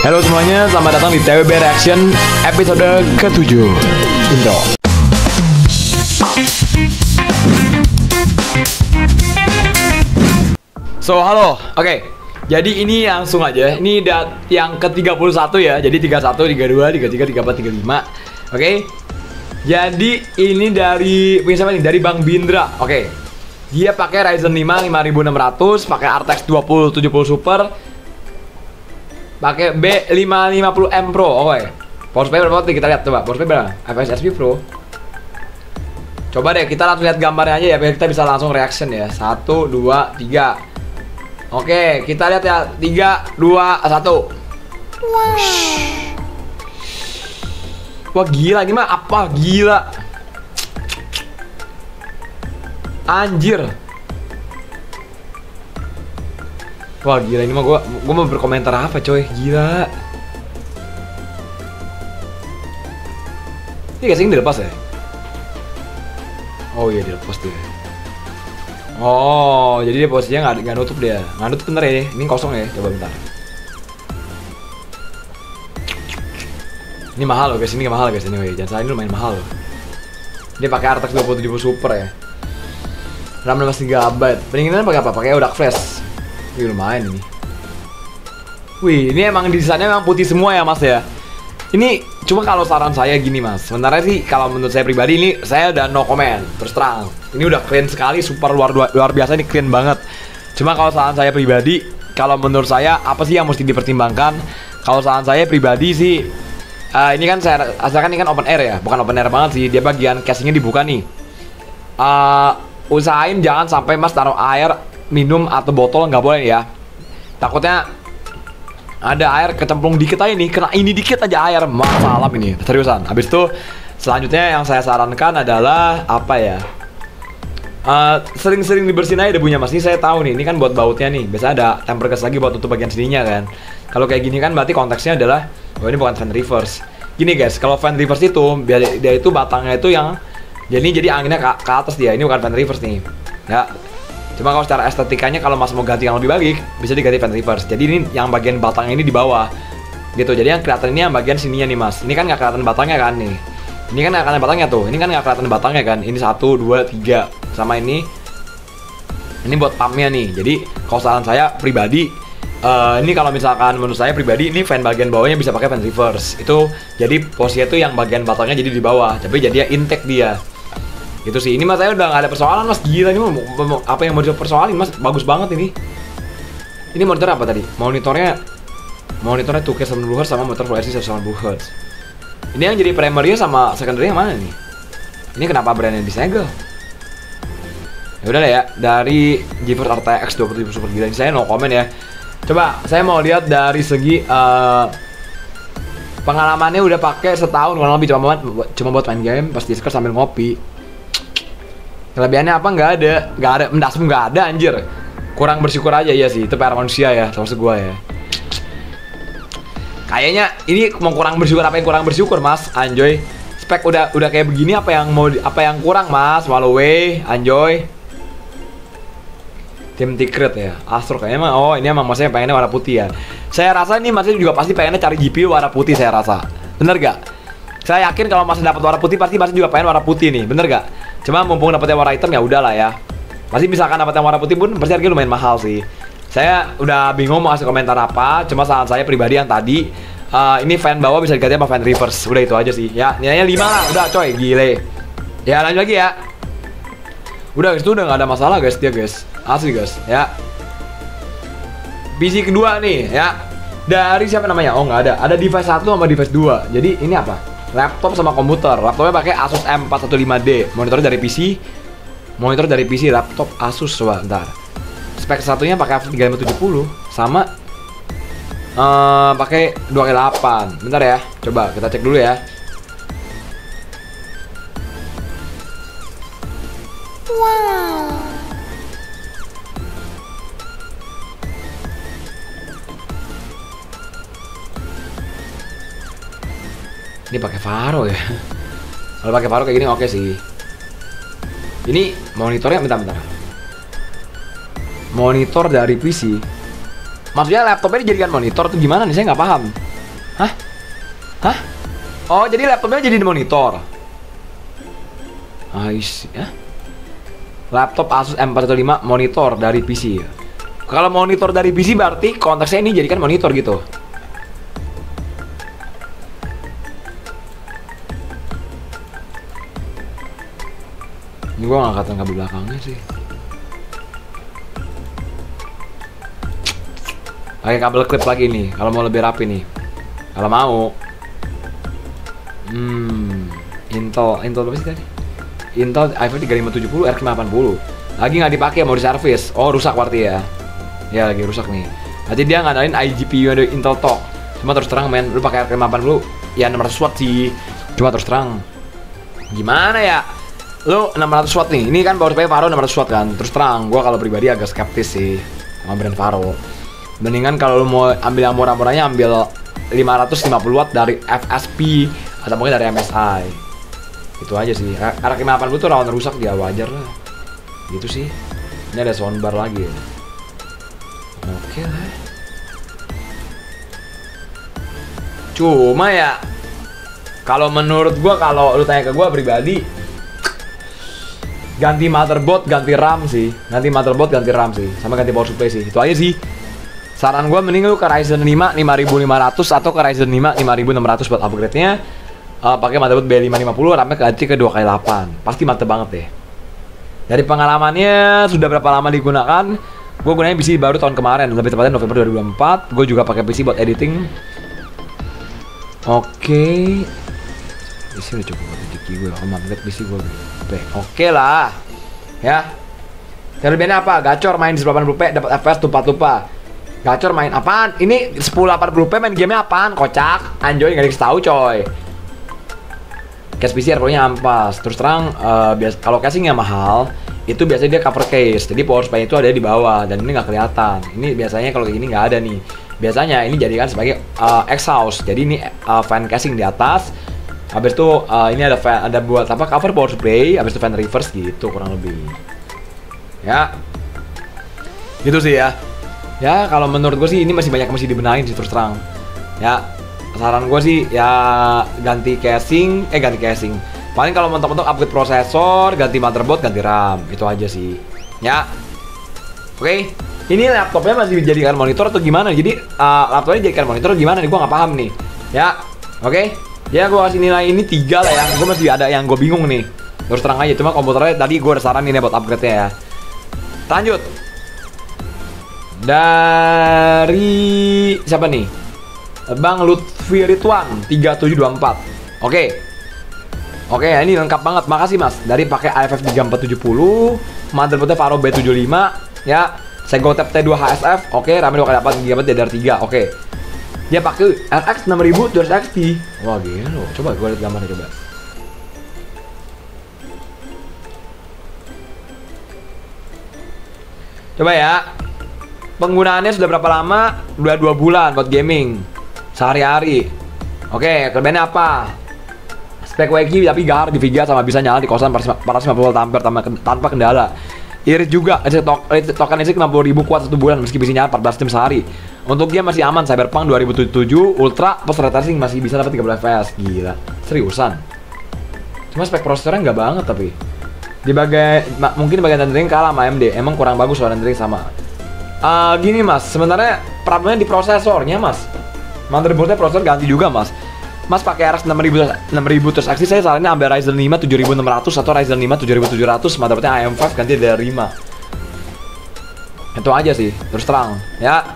Halo semuanya, selamat datang di TWB Reaction episode ke-7 Intro. So, halo, oke. Jadi ini langsung aja, ini yang ke-31 ya. Jadi 31, 32, 33, 34, 35. Oke. Jadi ini dari punya siapa nih? Dari Bang Bindra. Oke. Dia pakai Ryzen 5 5600, pakai RTX 2070 Super, pakai B550M Pro. Oke. Power supply berapa? Kita lihat coba. Power supply berapa? FSRP Pro. Coba deh kita langsung lihat gambarnya aja ya, biar kita bisa langsung reaction ya. 1 2 3. Oke, kita lihat ya. 3 2 1. Wah gila, ini mah apa gila. Anjir. Wah gila, ini mah gua mau berkomentar apa coy, gila. Ini casing dilepas ya? Oh iya dilepas dia. Oh jadi dia posisinya nggak nutup dia, nggak nutup bentar ya, ini kosong ya, coba bentar. Ini mahal loh guys, ini mahal guys ini, jangan salah, ini lumayan mahal loh. Dia pakai RTX 2070 Super ya. RAM 16GB. Pendinginan pakai apa? Pakai UDAC Flash. Wih lumayan ini. Wih ini emang desainnya memang putih semua ya mas ya. Ini cuma kalau saran saya gini mas, sebenarnya sih kalau menurut saya pribadi ini saya udah no comment, terus terang. Ini udah keren sekali, super luar biasa, ini keren banget. Cuma kalau saran saya pribadi, kalau menurut saya apa sih yang mesti dipertimbangkan? Kalau saran saya pribadi sih, ini kan saya asalkan ini kan open air ya, bukan open air banget sih. Dia bagian casingnya dibuka nih. Usahain jangan sampai mas taruh air minum atau botol, nggak boleh ya. Takutnya ada air kecemplung dikit aja nih, kena ini dikit aja air, masalah ini, seriusan. Habis itu selanjutnya yang saya sarankan adalah apa ya? Sering-sering dibersihin aja debunya mas. Ini saya tahu nih, ini kan buat bautnya nih. Biasanya ada temper gas lagi buat tutup bagian sininya kan. Kalau kayak gini kan berarti konteksnya adalah, oh ini bukan fan reverse. Gini guys, kalau fan reverse itu dia itu batangnya itu yang jadi anginnya ke atas dia. Ini bukan fan reverse nih. Ya. Cuma kalau secara estetikanya kalau mas mau ganti yang lebih baik, bisa diganti fan reverse. Jadi ini yang bagian batangnya ini di bawah. Gitu. Jadi yang kelihatan ini yang bagian sininya nih mas. Ini kan nggak kelihatan batangnya kan nih. Ini kan nggak kelihatan batangnya tuh. Ini kan nggak kelihatan batangnya kan. Ini 1 2 3 sama ini. Ini buat pumpnya nih. Jadi kalau saran saya pribadi, ini kalau misalkan menurut saya pribadi ini fan bagian bawahnya bisa pakai fan reverse. Itu jadi posisinya tuh yang bagian batangnya jadi di bawah. Tapi jadi ya intake dia. Itu sih, ini mas saya udah nggak ada persoalan mas, gila ini apa yang mau dipersoalin mas, bagus banget ini. Ini monitor apa tadi? Monitornya 2K 90Hz sama monitor Full HD 180Hz. Ini yang jadi primary sama secondary yang mana nih? Ini kenapa brandnya disegel? Ya udah ya, dari GeForce RTX 2070 Super gila, saya no comment ya. Coba saya mau lihat dari segi pengalamannya udah pakai setahun kurang lebih, cuma buat main game pas Discord sambil ngopi. Kelebihannya apa? Nggak ada, mendasmu nggak ada anjir. Kurang bersyukur aja ya sih, itu PR manusia ya, termasuk gua ya. Kayaknya ini mau kurang bersyukur, apa yang kurang bersyukur mas? Anjoy, spek udah kayak begini, apa yang kurang mas? Walau anjoy. Tim Secret ya, Astro kayaknya emang, oh ini emang masnya pengennya warna putih ya. Saya rasa ini masnya juga pasti pengennya cari GPU warna putih, saya rasa. Bener gak? Saya yakin kalau masnya dapat warna putih pasti masnya juga pengen warna putih nih, bener gak? Cuma mumpung dapetnya warna hitam ya udahlah ya. Masih misalkan dapat yang warna putih pun pasti harganya lumayan mahal sih. Saya udah bingung mau kasih komentar apa. Cuma saran saya pribadi yang tadi, ini fan bawah bisa diganti sama fan reverse. Udah itu aja sih ya. Nilainya 5 lah, udah coy, gile. Ya lanjut lagi ya. Udah guys, itu udah nggak ada masalah guys dia guys. Asli guys ya. PC kedua nih ya. Dari siapa namanya? Oh nggak ada. Ada device 1 sama device 2. Jadi ini apa? Laptop sama komputer. Laptopnya pakai Asus M415D. Monitor dari PC, laptop Asus. Coba bentar. Spek satunya pakai A3570 sama pakai 2K8. Bentar ya. Coba kita cek dulu ya. Wow. Ini pakai Faro ya. Kalau pakai Faro kayak gini oke sih. Ini monitornya bentar. Monitor dari PC. Maksudnya laptopnya dijadikan monitor tuh gimana nih? Saya nggak paham. Hah? Hah? Oh, jadi laptopnya jadi monitor. I see. Laptop Asus M415 monitor dari PC ya. Kalau monitor dari PC berarti konteksnya ini jadikan monitor gitu. Ini gua ngangkat kabel belakangnya sih. Pakai kabel clip lagi nih kalau mau lebih rapi nih. Kalau mau. Intel berapa sih tadi? Intel i5 3570 R580. Lagi nggak dipakai, mau diservis. Oh, rusak berarti ya. Ya lagi rusak nih. Nanti dia ngadain iGPU dari Intel Talk. Cuma terus terang men, lu pakai R580 ya 600 watt sih. Cuma terus terang gimana ya? Lu 600 watt nih. Ini kan power supply Faro 600 watt kan. Terus terang gua kalau pribadi agak skeptis sih sama brand Faro. Mendingan kalau lu mau ambil yang murah-murahnya ambil 550 watt dari FSP atau mungkin dari MSI. Itu aja sih. R580 tuh rawan rusak dia, wajar lah. Gitu sih. Ini ada soundbar lagi ya. Oke lah. Cuma ya kalau menurut gua, kalau lu tanya ke gua pribadi, ganti motherboard, ganti RAM sih. Ganti motherboard, ganti RAM sih. Sama ganti power supply sih. Itu aja sih. Saran gua mending lu ke Ryzen 5 5500 atau ke Ryzen 5 5600 buat upgrade-nya. Pakai motherboard B550, RAM-nya ganti ke 2x8. Pasti mantep banget deh. Dari pengalamannya sudah berapa lama digunakan? Gue gunain PC baru tahun kemarin, lebih tepatnya November 2024. Gue juga pakai PC buat editing. Oke. PC udah cukup buat rezeki gue, kalau mampet PC gue. Oke lah. Ya. Kelebihannya apa? Gacor main di 1080p dapat FPS tumpah-tumpah. Gacor main apaan? Ini 1080p main gamenya apaan? Kocak. Anjoy nggak dikasih tahu coy. Case PC RPU-nya ampas. Terus terang kalau casingnya mahal, itu biasanya dia cover case. Jadi power supply itu ada di bawah dan ini nggak kelihatan. Ini biasanya kalau kayak gini nggak ada nih. Biasanya ini jadikan sebagai exhaust. Jadi ini fan casing di atas. Habis itu ini ada fan, ada buat apa cover power supply. Habis itu fan reverse gitu kurang lebih. Ya. Gitu sih ya. Ya kalau menurut gue sih ini masih banyak dibenahin sih terus terang. Ya. Saran gue sih ya ganti casing. Paling kalau mentok-mentok upgrade prosesor, ganti motherboard, ganti RAM. Itu aja sih. Ya. Oke. Ini laptopnya masih dijadikan monitor atau gimana? Jadi laptopnya dijadikan monitor gimana nih? Gue nggak paham nih. Ya. Oke. Ya gue kasih nilai ini 3 lah ya. Gue masih ada yang gue bingung nih. Terus terang aja. Cuma komputernya tadi gue ada saran ini buat upgrade-nya ya. Lanjut. Dari siapa nih? Bang Lutfi Ridwan 3724. Oke, ini lengkap banget. Makasih Mas. Dari pakai i5 3470, motherboardnya Faro B75 ya. Segotep T2 HSF. Oke, RAM 2x8 GB DDR3. Oke. Dia pakai RX 6000 200 XT. Wah, gila. Coba gue lihat gambarnya coba. Coba ya. Penggunaannya sudah berapa lama? Udah 2 bulan buat gaming. Sehari-hari. Oke, kelebihannya apa? Spek WQ tapi gahar di VGA sama bisa nyala di kosan 450 volt ampere tanpa kendala. Irit juga, token listrik 60.000 kuat 1 bulan meski bisa nyala 14 jam sehari. Untuk dia masih aman, Cyberpunk 2077 Ultra plus ray tracing masih bisa dapat 30 fps. Gila, seriusan. Cuma spek prosesornya nggak banget tapi. Mungkin bagian rendering kalah sama AMD. Emang kurang bagus soal rendering sama. Gini Mas, sebenarnya problemnya di prosesornya Mas. Motherboardnya prosesor ganti juga Mas. Mas pakai RX 6000 terus aksi saya sarannya ambil Ryzen 5 7600 atau Ryzen 5 7700, motherboardnya AM5 ganti dari 5. Itu aja sih, terus terang ya.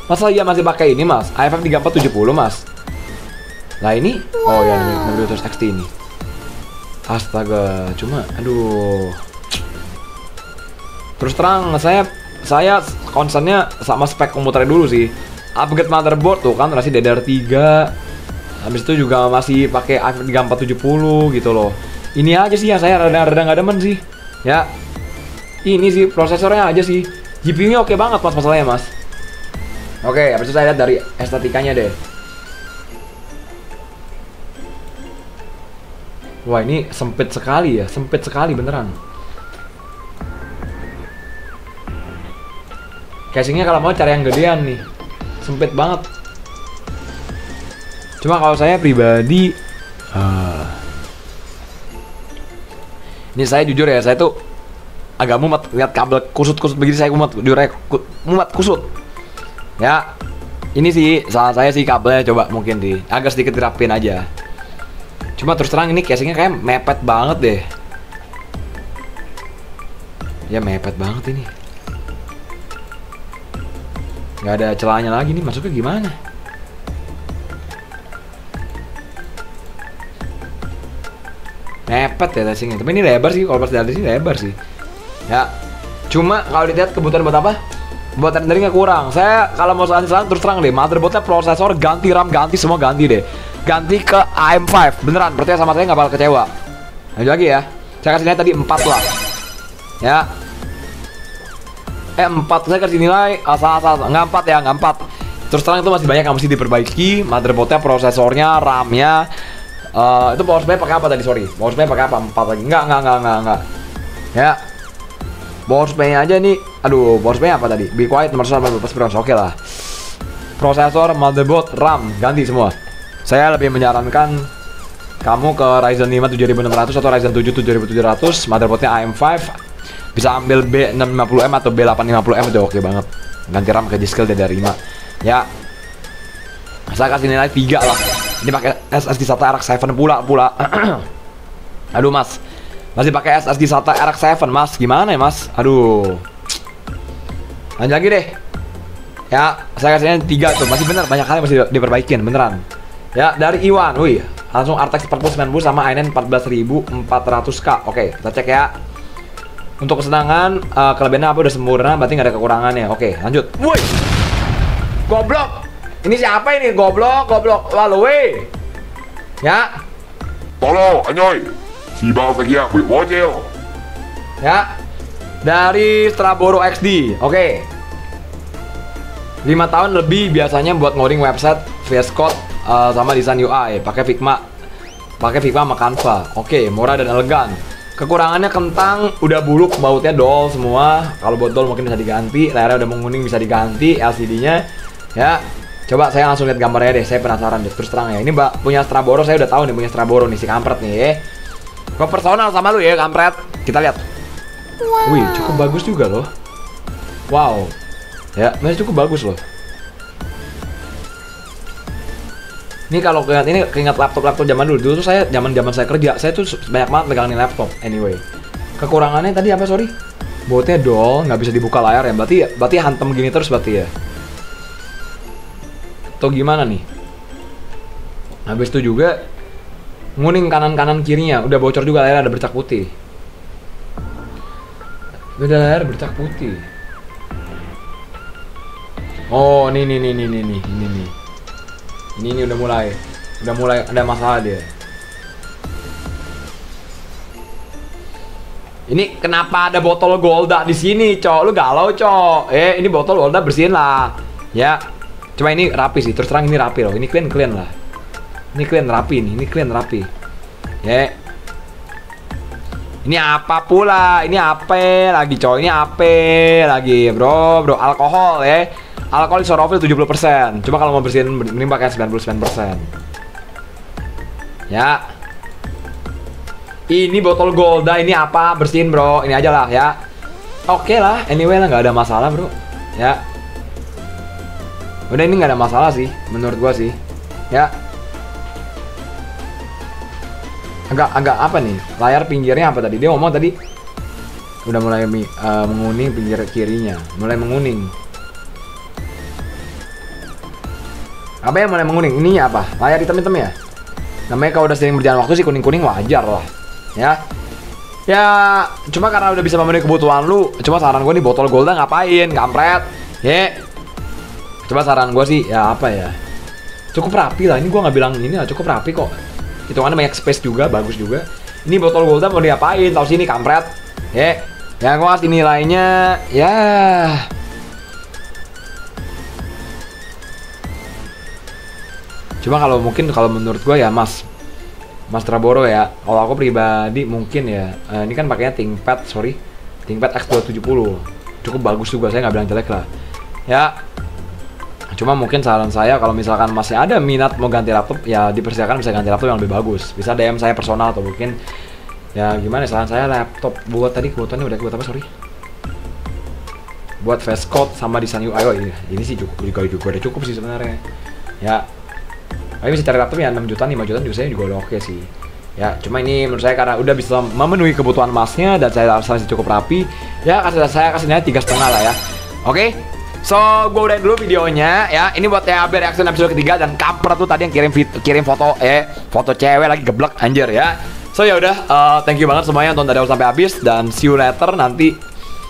Masa iya masih pakai ini Mas, i5 3470 Mas. Lah ini, oh ya 6200 XT ini. Astaga, cuma aduh. Terus terang saya concernnya sama spek komputernya dulu sih. Upgrade motherboard tuh kan masih DDR3. Habis itu juga masih pakai i5 3470 gitu loh. Ini aja sih yang saya rada nggak demen sih. Ya. Ini sih prosesornya aja sih. GPU-nya oke banget Mas masalahnya Mas. Oke, habis itu saya lihat dari estetikanya deh. Wah, ini sempit sekali ya, sempit sekali beneran. Casingnya kalau mau cari yang gedean nih. Sempit banget. Cuma kalau saya pribadi, ini saya jujur ya, saya tuh agak mumet lihat kabel kusut-kusut begini, saya mumet, jujur ya, mumet kusut. Ya, ini sih salah saya sih kabelnya, coba mungkin agak sedikit dirapin aja. Cuma terus terang ini casingnya kayak mepet banget deh. Ya mepet banget ini. Nggak ada celahnya lagi nih, masuknya gimana? Mepet ya casingnya, tapi ini lebar sih, kalau pas dari sini lebar sih. Ya, cuma kalau dilihat kebutuhan buat apa? Buat renderingnya kurang. Saya kalau mau saran terus terang deh, motherboardnya, prosesor ganti, RAM ganti, semua ganti deh. Ganti ke AM5, beneran, percaya sama saya nggak bakal kecewa. Lanjut lagi ya, saya kasih nilai tadi 4 lah. Ya, 4, saya kasih nilai salah, nggak 4 ya, nggak 4. Terus terang itu masih banyak yang mesti diperbaiki, motherboardnya, prosesornya, RAM-nya. Itu power supply pakai apa tadi? Sorry, power supply pakai apa? 4 lagi. Enggak. Ya. Power supply-nya aja nih. Aduh, power supply apa tadi? Be quiet nomor 114%. Oke lah. Prosesor, motherboard, RAM ganti semua. Saya lebih menyarankan kamu ke Ryzen 5 7600 atau Ryzen 7 7700, motherboardnya AM5. Bisa ambil B650M atau B850M, udah oke banget. Ganti RAM ke G-Skill dari 5. Ya. Saya kasih nilai 3 lah. Ini pakai SSD SATA RX 7 pula. Aduh mas, masih pakai SSD SATA RX 7 mas, gimana ya mas? Aduh. Lanjut lagi deh. Ya, saya kasihnya 3 tuh, masih bener, banyak hal yang masih diperbaikin, beneran. Ya, dari Iwan, wih, langsung RTX 4090 sama i9 14400K. Oke, kita cek ya. Untuk kesenangan, kelebihannya apa udah sempurna, berarti nggak ada kekurangannya. Oke, lanjut. Woi, goblok. Ini siapa ini? Goblok. Lalu weh. Ya. Tolong, anyoy. Si bang sekian, gue bocil. Ya. Dari Straboro XD. Oke. 5 tahun lebih biasanya buat ngoding website, VS Code, sama desain UI. Pakai Figma sama Canva. Oke, murah dan elegan. Kekurangannya kentang, udah buluk, bautnya dol semua. Kalau buat dol mungkin bisa diganti. Layarnya udah menguning, bisa diganti. LCD-nya. Ya. Coba saya langsung lihat gambarnya deh, saya penasaran deh, terus terang ya. Ini mbak punya Straboro, saya udah tahu nih punya Straboro nih, si kampret nih ya. Gue personal sama lu ya kampret. Kita lihat. Wow. Wih, cukup bagus juga loh. Wow. Ya, masih cukup bagus loh. Ini kalau keinget laptop zaman dulu tuh saya zaman saya kerja, saya tuh banyak banget megangin laptop. Anyway, kekurangannya tadi apa sorry? Bautnya dol, nggak bisa dibuka layar ya. Berarti hantem gini terus berarti ya. Atau gimana nih? Habis itu juga nguning kanan kirinya, udah bocor juga, layar ada bercak putih. Udah layar bercak putih. Oh, nih. Ini udah mulai ada masalah dia. Ini kenapa ada botol Golda di sini, Cok? Lu galau, Cok. Ini botol Golda bersihin lah. Ya. Cuma ini rapi sih, terus terang ini rapi loh. Ini clean lah. Ini clean rapi nih, ini clean rapi. Ya. Ini apa pula? Ini apa lagi, coy? Ini apa lagi, bro? Alkohol ya. Alkohol isorofil 70%. Cuma kalau mau bersihin mending pakai 99%. Ya. Ini botol Golda, ini apa? Bersihin, bro. Ini aja lah ya. Oke lah, anyway lah, nggak ada masalah, bro. Ya. Udah ini nggak ada masalah sih, menurut gua sih. Ya. Agak apa nih? Layar pinggirnya apa tadi? Dia ngomong tadi udah mulai menguning pinggir kirinya, mulai menguning. Apa yang mulai menguning? Ini apa? Layar hitam-hitam ya? Namanya kalau udah sering berjalan waktu sih kuning-kuning wajar lah. Ya. Ya, cuma karena udah bisa memenuhi kebutuhan lu, cuma saran gue nih botol Golda ngapain? Kampret. Ya. Coba saran gue sih, ya apa ya? Cukup rapi lah, ini gue nggak bilang ini lah, cukup rapi kok. Hitungannya banyak space juga, bagus juga. Ini botol Golda mau diapain? Tahu sini kampret. Ya, yang gue kasih nilainya, ya. Cuma kalau menurut gue ya Mas Straboro ya, kalau aku pribadi mungkin ya, ini kan pakainya ThinkPad X270, cukup bagus juga, saya nggak bilang jelek lah. Ya. Cuma mungkin saran saya kalau misalkan masih ada minat mau ganti laptop, ya dipersilakan bisa ganti laptop yang lebih bagus. Bisa DM saya personal atau mungkin ya gimana, saran saya laptop buat tadi kebutuhannya udah buat apa, sorry? Buat face code sama desain UI. Oh, ini sih juga udah cukup sih sebenarnya. Ya, tapi bisa cari laptop ya 6 jutaan, 5 jutaan juga saya juga udah oke sih. Ya, cuma ini menurut saya karena udah bisa memenuhi kebutuhan masnya dan saya rasa masih cukup rapi. Ya, saya kasih nilai 3,5 lah ya. Oke? So, gue udahin dulu videonya ya. Ini buat THB reaction episode ketiga dan kampret tuh tadi yang kirim foto cewek lagi geblek anjir ya. So ya udah, thank you banget semuanya nonton dari awal sampai habis dan see you later nanti.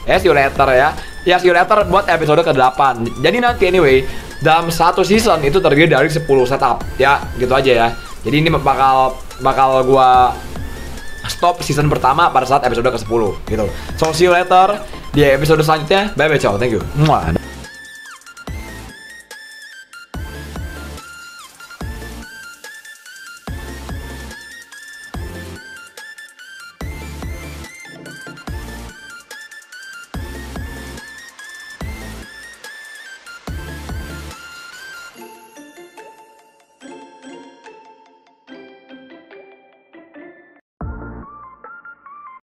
See you later ya. Ya, see you later buat episode ke-8. Jadi nanti anyway, dalam satu season itu terdiri dari 10 setup ya, gitu aja ya. Jadi ini bakal gua stop season pertama pada saat episode ke-10 gitu. So see you later di episode selanjutnya. Bye bye, ciao, thank you. Mwah.